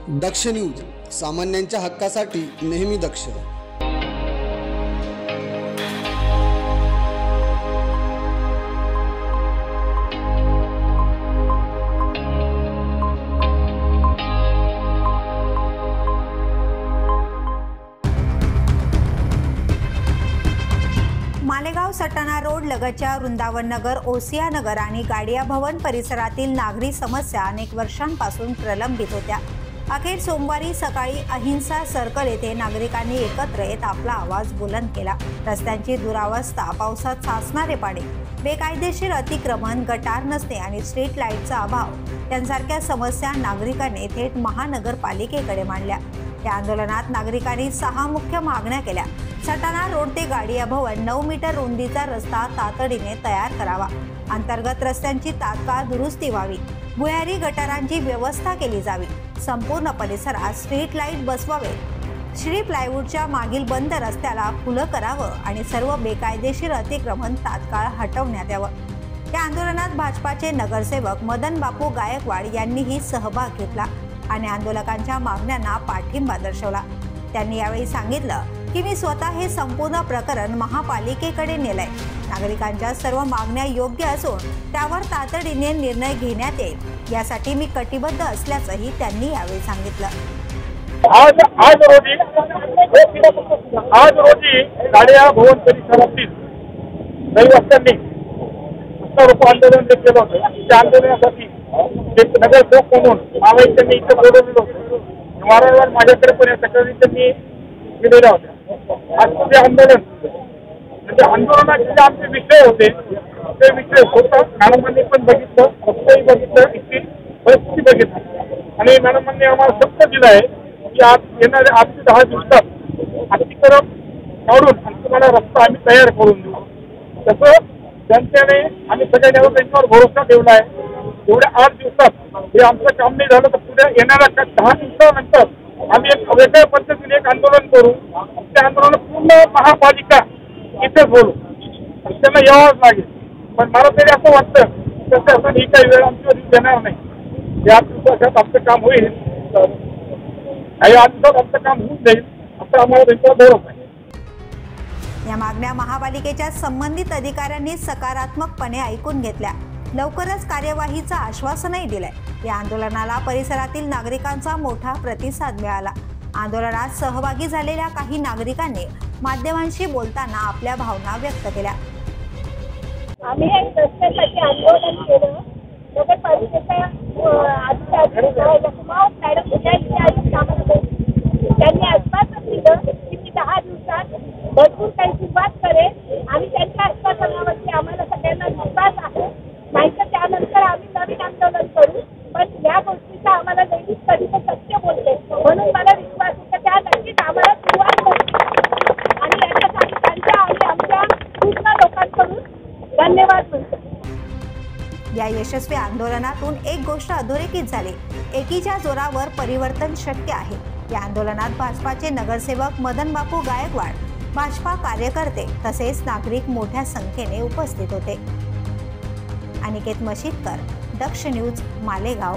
दक्ष news सामान्यांच्या हक्कासाठी नेहमी दक्ष। मालेगाव सटाणा रोड लगतच्या वृंदावन नगर, ओसिया नगर आणि गाडिया भवन परिसरातील नागरी समस्या अनेक वर्षांपासून प्रलंबित होत्या। अखेर सोमवारी सकाळी अहिंसा सर्कल येथे नागरिकांनी एकत्र येत आपला आवाज बुलंद केला। रस्त्यांची दुरावस्था, पावसात साचणारे पाणी, बेकायदेशीर अतिक्रमण, गटार नसणे आणि स्ट्रीट लाईटचा अभाव यांसारख्या समस्या नागरिकांनी थेट महानगरपालिकेकडे मांडल्या। या आंदोलनात नागरिकांनी 6 मुख्य मागण्या केल्या। सटाणा रोड ते गाडिया भवन 9 मीटर रुंदीचा रस्ता तातडीने तयार करावा, अंतर्गत रस्त्यांची तात्काळ दुरुस्ती व्हावी, भुयारी गटारांची व्यवस्था केली जावी, संपूर्ण परिसरात स्ट्रीट लाईट बसवावे, श्री प्लायवूडच्या मागील बंद रस्त्याला खुलं करावं आणि सर्व बेकायदेशीर अतिक्रमण तात्काळ हटवण्यात यावं। या आंदोलनात भाजपाचे नगरसेवक मदन बापू गायकवाड यांनीही सहभाग घेतला आणि आंदोलकांच्या मागण्यांना पाठिंबा दर्शवला। त्यांनी यावेळी सांगितलं की मी स्वतः हे संपूर्ण प्रकरण महापालिकेकडे नेलंय। नागरिकांच्या सर्व मागण्या योग्य असून त्यावर तातडीने निर्णय घेण्यात येईल, यासाठी मी कटिबद्ध असल्याचंही त्यांनी यावेळी सांगितलं। आज रोजी गाडिया भवन परिसरातील रहिवाशांनी आंदोलन केलं होतं। त्या आंदोलनासाठी नगरसेवक म्हणून मावई त्यांनी इथं बोलवलेलं होतं। वारंवार माझ्याकडे पण या तक्रारी त्यांनी दिलेल्या होत्या। आज ते आंदोलन म्हणजे आंदोलनाचे जे आमचे विषय होते ते विषय स्वतः मॅडमांनी पण बघितलं, रस्तेही बघितलं, इथली परिस्थिती बघितली आणि मॅडमांनी आम्हाला शब्द दिला आहे की आज येणाऱ्या 8 ते 10 दिवसात अतिक्रमण काढून आणि तुम्हाला रस्ता आम्ही तयार करून देऊ। तसं जनतेने आम्ही सगळ्यांवर त्यांच्यावर भरोसा ठेवला आहे। एवढ्या 8 दिवसात हे आमचं काम नाही झालं तर पुढे येणाऱ्या 10 दिवसानंतर आम्ही एक वेगळ्या पद्धतीने एक आंदोलन करू। त्या आंदोलन पूर्ण महापालिका इथे बोलू, त्यांना यावंच लागेल। पण मला तरी असं वाटतं तसं असं ही काही वेळ आमच्यावर देणार नाही। या दिवसात आमचं काम होईल, या दिवसात आमचं काम होऊन जाईल असं आम्हाला त्यांच्यावर भरोसा आहे। या मागण्या महापालिकेच्या संबंधित अधिकाऱ्यांनी सकारात्मकपणे ऐकून घेतल्या, लवकरच कार्यवाहीचं आश्वासनही दिलंय। या आंदोलनाला परिसरातील नागरिकांचा मोठा प्रतिसाद मिळाला। आंदोलनात सहभागी झालेल्या काही नागरिकांनी माध्यमांशी बोलताना आपल्या भावना व्यक्त केल्या। आम्ही रस्त्यासाठी आंदोलन केलं, नगरपालिकेच्या त्यांनी आश्वासन दिलं की मी 10 दिवसात भरपूर काही सुरुवात करेन आणि त्यांच्या आश्वासनावरती आम्हाला सगळ्यांना विश्वास आहे। नाहीतर त्यानंतर आम्ही नवीन आंदोलन करू, पण या गोष्टीचा आम्हाला नेहमीच कधी ते सत्य बोलते म्हणून मला विश्वास आहे की त्या नक्कीच आम्हाला सुरुवात करतील आणि याच्यासाठी त्यांच्या आणि आमच्या पूर्ण लोकांकडून धन्यवाद म्हणतो। या यशस्वी आंदोलनातून एक गोष्ट अधोरेखित झाली, एकीच्या जोरावर परिवर्तन शक्य आहे। या आंदोलनात भाजपाचे नगरसेवक मदन बापू गायकवाड, भाजपा कार्यकर्ते तसेच नागरिक मोठ्या संख्येने उपस्थित होते। अनिकेत मशीदकर, दक्ष न्यूज, मालेगाव।